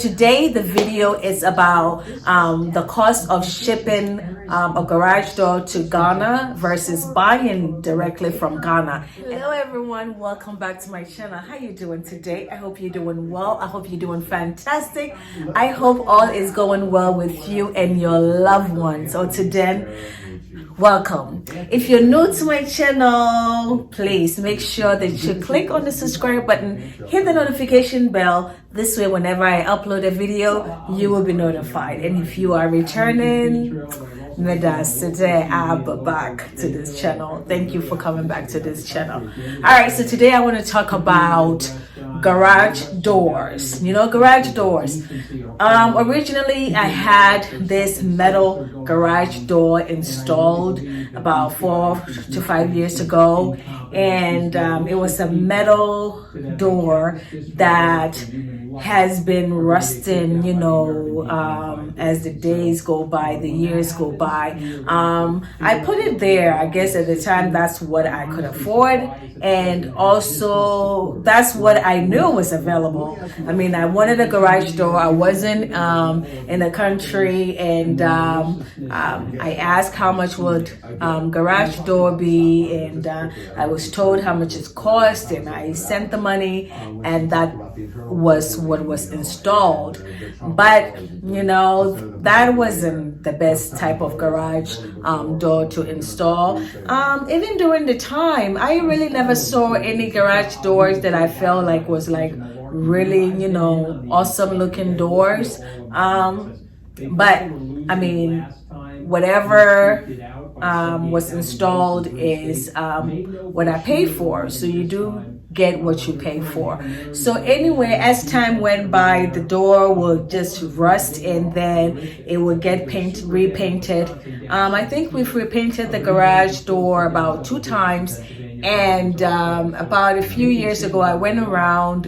Today the video is about the cost of shipping a garage door to Ghana versus buying directly from Ghana. Hello everyone, welcome back to my channel. How you doing today? I hope you're doing well. I hope you're doing fantastic. I hope all is going well with you and your loved ones. So today, welcome. If you're new to my channel, please make sure that you click on the subscribe button, hit the notification bell. This way, whenever I upload a video, you will be notified. And if you are returning, Medas, today I'm back to this channel. Thank you for coming back to this channel. All right, so today I want to talk about garage doors. You know, garage doors. Originally, I had this metal garage door installed about 4 to 5 years ago, and it was a metal door that has been rusting, you know, as the days go by, the years go by. I put it there, I guess at the time that's what I could afford, and also that's what I knew was available. I mean, I wanted a garage door. I wasn't in the country, and I asked how much would garage door be, and I was told how much it cost, and I sent the money, and that was what was installed. But you know, that wasn't the best type of garage door to install. Even during the time, I really never saw any garage doors that I felt like was like really, you know, awesome looking doors. But I mean, whatever was installed is what I paid for. So you do get what you pay for. So anyway, as time went by, the door will just rust, and then it will get repainted. I think we've repainted the garage door about 2 times. And about a few years ago, I went around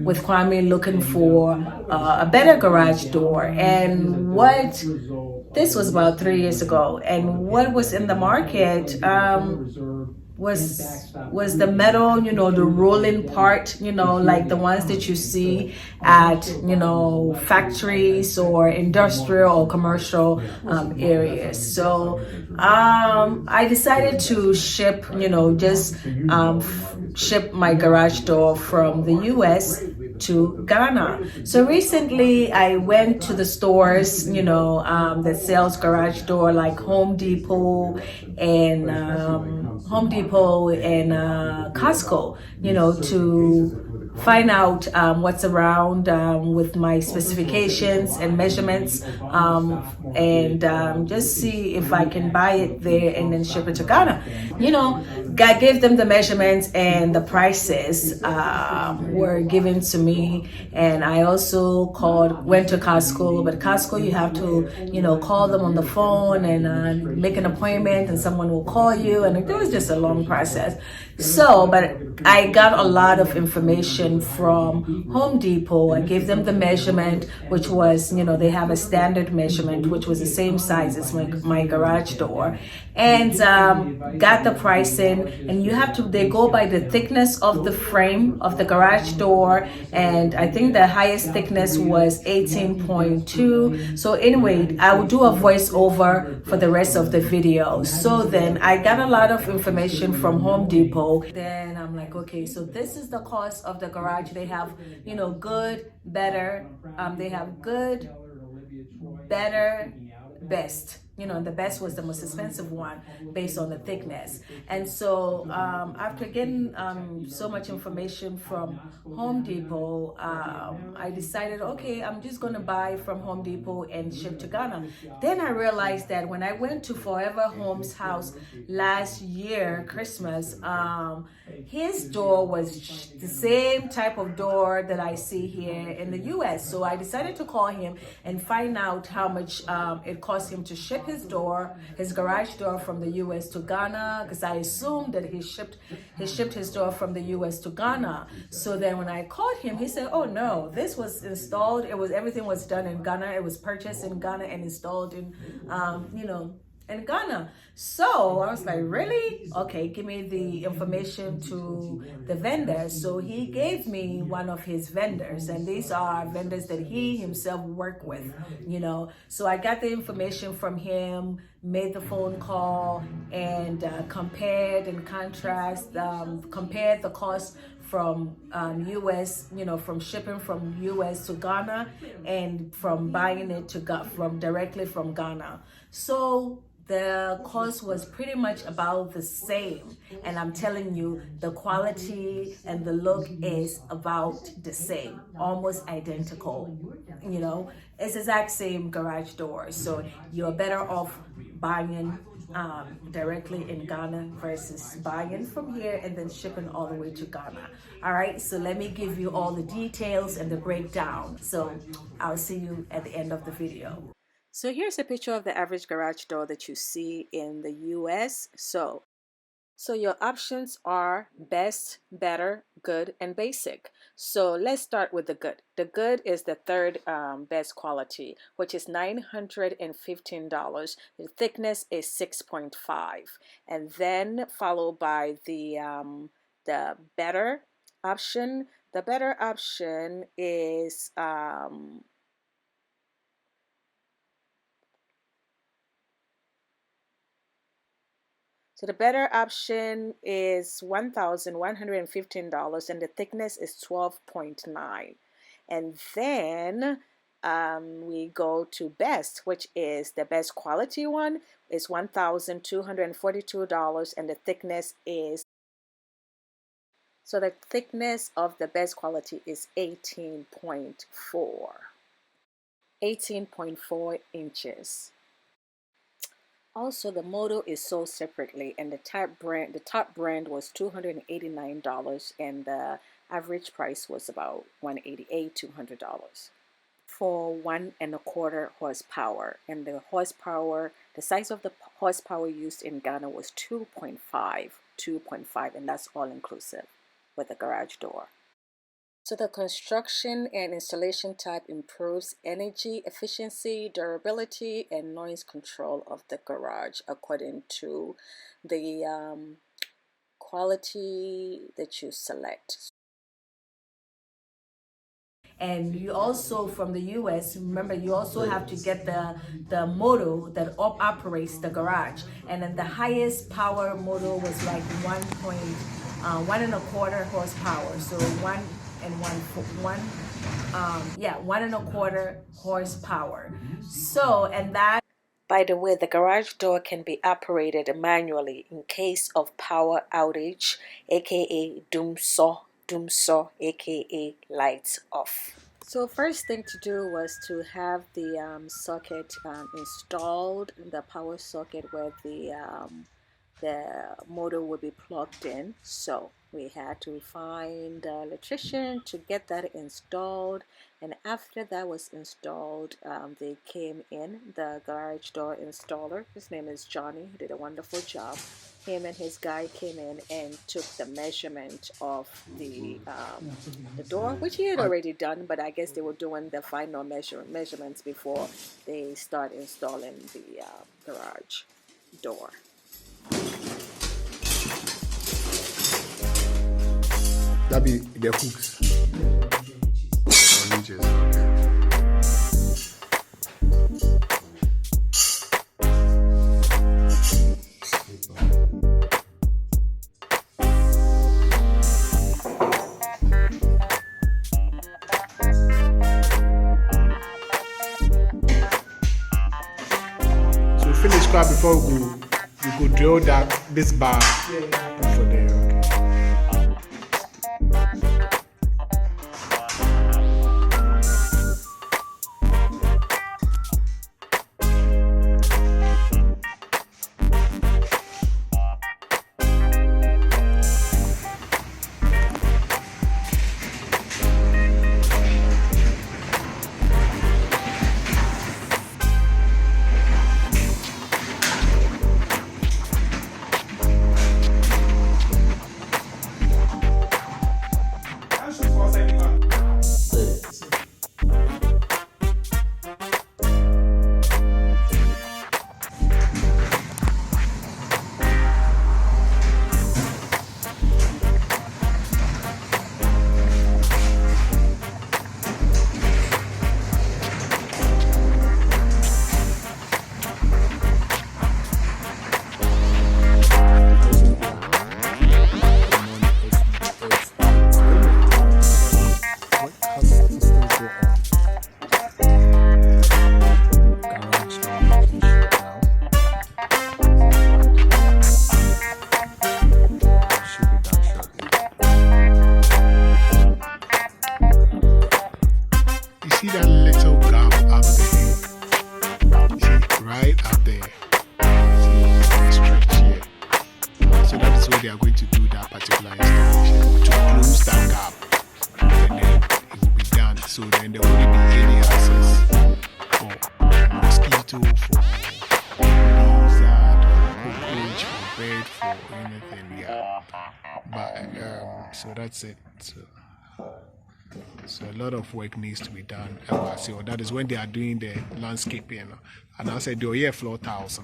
with Kwame looking for a better garage door. And this was about 3 years ago. And what was in the market was the metal, you know, the rolling part, you know, like the ones that you see at, you know, factories or industrial or commercial areas. So I decided to ship, you know, just ship my garage door from the US to Ghana. So recently I went to the stores, you know, that sells garage door, like Home Depot and Costco, you know, to find out what's around with my specifications and measurements, and just see if I can buy it there and then ship it to Ghana. You know, I gave them the measurements, and the prices were given to me. And I also went to Costco, but Costco, you have to, you know, call them on the phone and make an appointment, and someone will call you, and it was just a long process. So, but I got a lot of information from Home Depot. I gave them the measurement, which was, you know, they have a standard measurement, which was the same size as my garage door, and got the pricing. And they go by the thickness of the frame of the garage door, and I think the highest thickness was 18.2. So anyway, I will do a voiceover for the rest of the video. So then I got a lot of information from Home Depot. Then I'm like, okay, so this is the cost of the garage. They have, you know, good, better. They have good, better, best. You know, and the best was the most expensive one based on the thickness. And so after getting so much information from Home Depot, I decided, okay, I'm just going to buy from Home Depot and ship to Ghana. Then I realized that when I went to Forever Home's house last year, Christmas, his door was the same type of door that I see here in the US. So I decided to call him and find out how much it cost him to ship his garage door from the US to Ghana, because I assumed that he shipped his door from the US to Ghana. So then when I called him, he said, oh no, this was installed, everything was done in Ghana, it was purchased in Ghana and installed in you know, in Ghana. So I was like, really? Okay, give me the information to the vendor. So he gave me one of his vendors, and these are vendors that he himself worked with, you know. So I got the information from him, made the phone call, and compared and compared the cost from US, you know, from shipping from US to Ghana, and from buying it from directly from Ghana. So the cost was pretty much about the same, and I'm telling you, the quality and the look is about the same, almost identical. You know, it's exact same garage door. So you're better off buying directly in Ghana versus buying from here and then shipping all the way to Ghana. All right, so let me give you all the details and the breakdown. So I'll see you at the end of the video. So here's a picture of the average garage door that you see in the US. So your options are best, better, good, and basic. So let's start with the good. The good is the third best quality, which is $915. The thickness is 6.5, and then followed by the better option. The better option is So the better option is $1,115, and the thickness is 12.9. And then we go to best, which is the best quality one, is $1,242, and the thickness is, so the thickness of the best quality is 18.4 inches. Also, the model is sold separately, and the top brand was $289, and the average price was about $188, $200 for 1.25 horsepower. And the size of the horsepower used in Ghana was 2.5, and that's all inclusive with the garage door. So the construction and installation type improves energy efficiency, durability, and noise control of the garage according to the quality that you select. And you also, from the US, remember, you also have to get the model that operates the garage. And then the highest power model was like 1.25 horsepower. So 1.25 horsepower. So, and that, by the way, the garage door can be operated manually in case of power outage, aka doomsaw, aka lights off. So first thing to do was to have the socket installed, the power socket where the motor will be plugged in. So we had to find an electrician to get that installed, and after that was installed, they came in, the garage door installer, his name is Johnny, he did a wonderful job. Him and his guy came in and took the measurement of the door, which he had already done, but I guess they were doing the final measurements before they start installing the garage door. That be the hooks. So we finish crab before we go drill this bar for there. see that little gap up there? You see, right up there. See, stretch here. So that is where they are going to do that particular installation to close that gap, and then it will be done. So then there won't be any access for mosquito, for lizard, for cockroach, for bird, for anything. Yeah, but so that's it. So a lot of work needs to be done. So that is when they are doing the landscaping, and I said they'll floor tiles.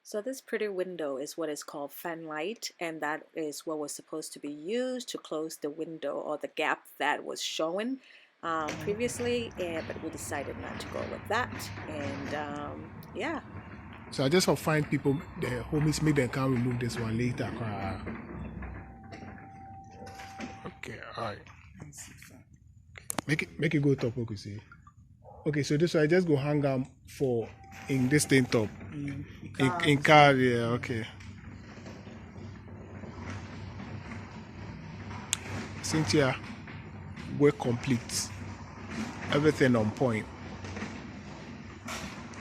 So this pretty window is what is called fan light, and that is what was supposed to be used to close the window or the gap that was showing previously, but we decided not to go with that. And yeah. So I just will find people, the homies, make them can remove this one later. Okay, alright. Make it go top, okay, see. Okay, so this one I just go hang out for in this thing top. In car, yeah, okay. Cynthia, work complete. Everything on point.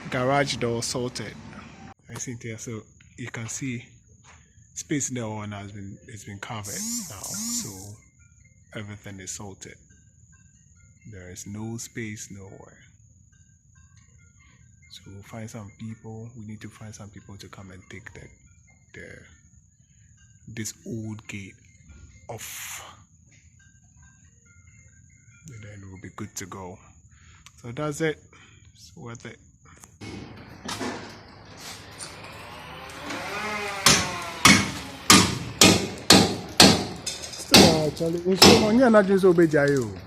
Garage door sorted. Cynthia, so you can see space in the one it's been covered now. So everything is sorted. There is no space nowhere. So we'll find some people. We need to find some people to come and take this old gate off. And then we'll be good to go. So that's it. It's worth it. Still actually, it's so long. You're not just obey Jayo.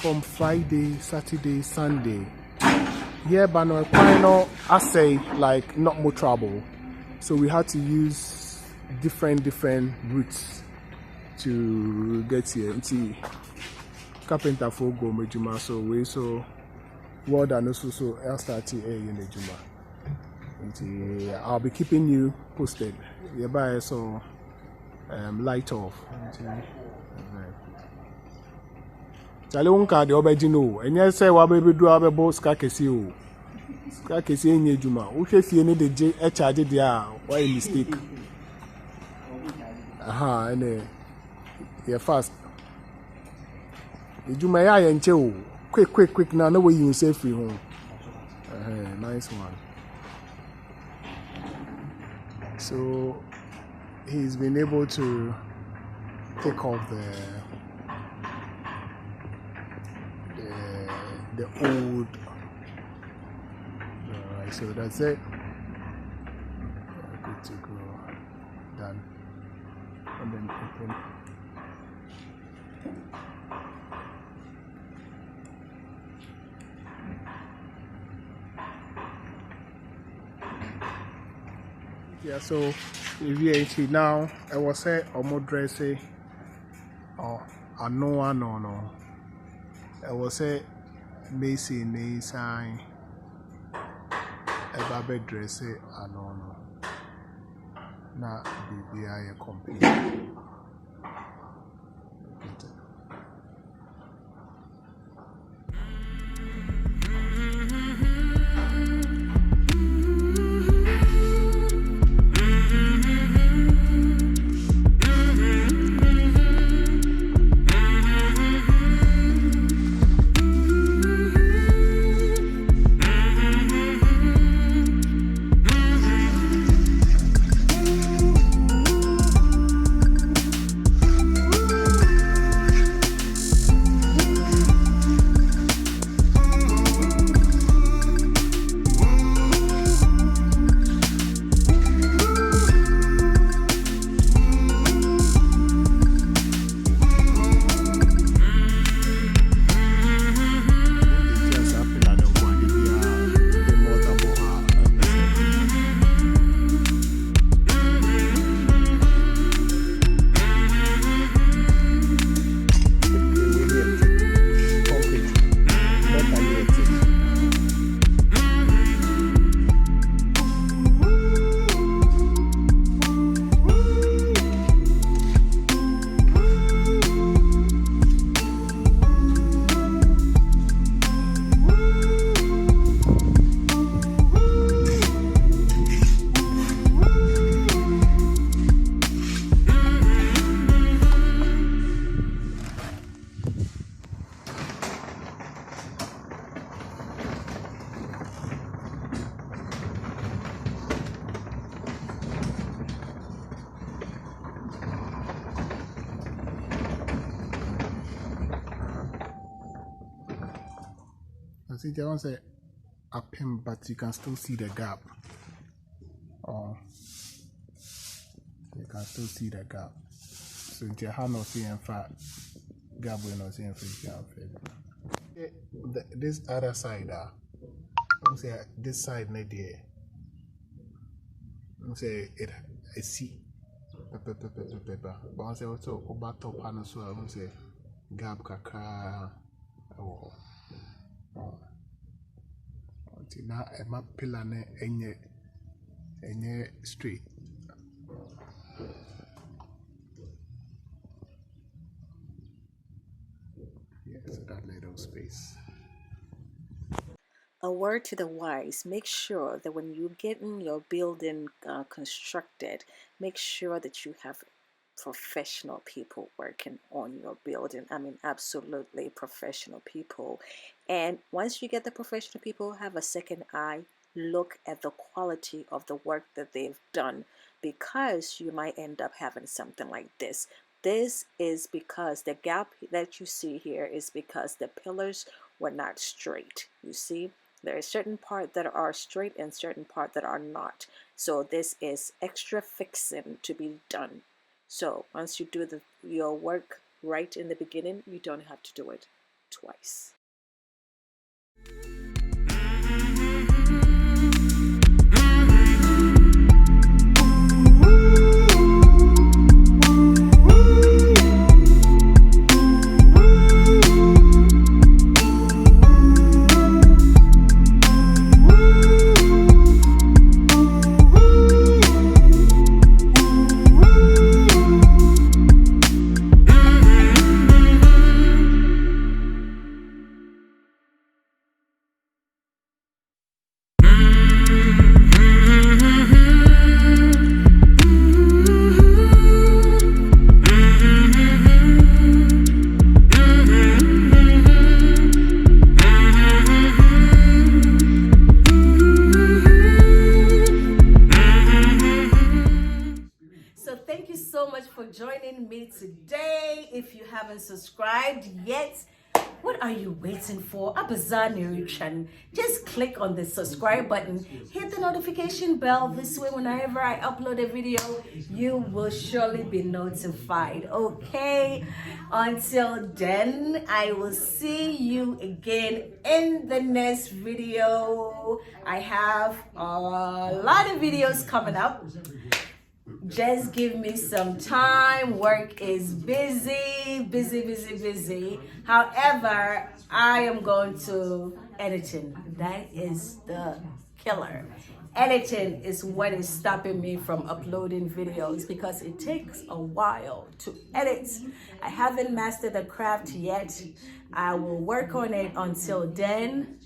From Friday, Saturday, Sunday. Yeah, but no, I say like not more trouble. So we had to use different routes to get here. It's carpenter for go mejuma, so we so word and also so I'll start here in the Juma. I'll be keeping you posted. Yeah, by so light off. Chale unka de obeji no enye se wa be do abebo ska kesi o ska kesi enye juma wo hwe fie ne de je e charge de a why mistake aha ene ye fast ejuma ya ye nche o quick na no way you say free home nice one. So he's been able to take off the old. Alright, so that's it. Good to go. Done. And then open. Yeah, so if you now, I was say almost dressing. Oh, I know. I was say. Macy ne sign a baby dress no na baby I complete. See, I want to say up him, but you can still see the gap. Oh, you can still see the gap. So you have no see in fact gap will not see in fact. This other side, I'm say this side not there. I'm say it. I see. Pepper. But I say also about top panel so I say gap kakra. Oh. Until now, my pillar any straight. Yeah, so that little space. A word to the wise, make sure that when you get in your building constructed, make sure that you have professional people working on your building. I mean, absolutely professional people. And once you get the professional people, have a second eye, look at the quality of the work that they've done, because you might end up having something like this. This is because the gap that you see here is because the pillars were not straight. You see, there are certain parts that are straight and certain parts that are not. So this is extra fixing to be done. So once you do your work right in the beginning, you don't have to do it twice. Thank you so much for joining me today. If you haven't subscribed yet, what are you waiting for? Just click on the subscribe button, hit the notification bell. This way, whenever I upload a video, you will surely be notified. Okay, until then, I will see you again in the next video. I have a lot of videos coming up. Just give me some time. Work is busy. However, I am going to editing. That is the killer. Editing is what is stopping me from uploading videos because it takes a while to edit. I haven't mastered the craft yet. I will work on it. Until then,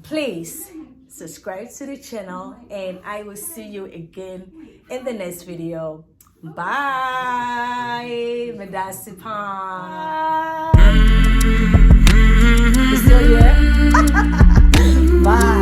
please subscribe to the channel and I will see you again in the next video. Bye. You still here? Bye.